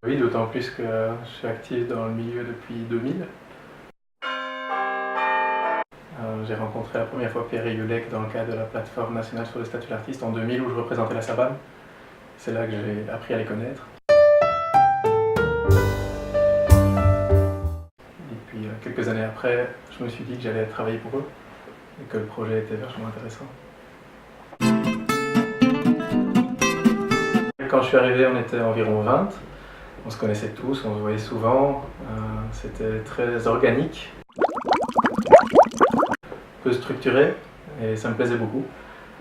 Oui, d'autant plus que je suis actif dans le milieu depuis 2000. J'ai rencontré la première fois Pierre Régulec dans le cadre de la plateforme nationale sur le statut d'artiste en 2000 où je représentais la SABAM. C'est là que j'ai appris à les connaître. Et puis quelques années après, je me suis dit que j'allais travailler pour eux et que le projet était vachement intéressant. Quand je suis arrivé, on était environ 20. On se connaissait tous, on se voyait souvent. C'était très organique, peu structuré et ça me plaisait beaucoup.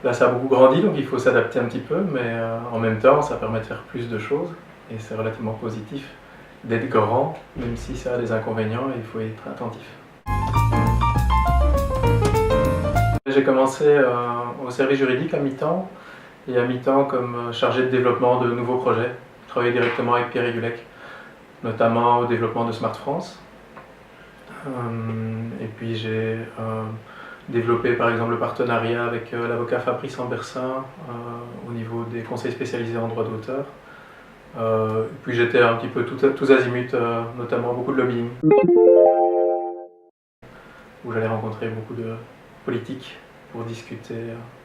Là, ça a beaucoup grandi, donc il faut s'adapter un petit peu, mais en même temps, ça permet de faire plus de choses et c'est relativement positif d'être grand, même si ça a des inconvénients et il faut être attentif. J'ai commencé au service juridique à mi-temps et à mi-temps comme chargé de développement de nouveaux projets. Je travaillais directement avec Pierre Régulec, notamment au développement de Smart France. Et puis j'ai développé par exemple le partenariat avec l'avocat Fabrice Ambersin au niveau des conseils spécialisés en droit d'auteur. Puis j'étais un petit peu tous azimuts, notamment beaucoup de lobbying, où j'allais rencontrer beaucoup de politiques pour discuter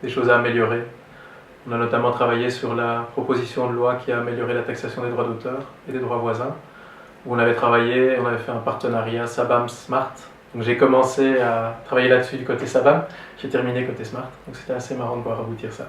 des choses à améliorer. On a notamment travaillé sur la proposition de loi qui a amélioré la taxation des droits d'auteur et des droits voisins, où on avait fait un partenariat SABAM-Smart. Donc j'ai commencé à travailler là-dessus du côté SABAM, j'ai terminé côté Smart, donc c'était assez marrant de voir aboutir ça.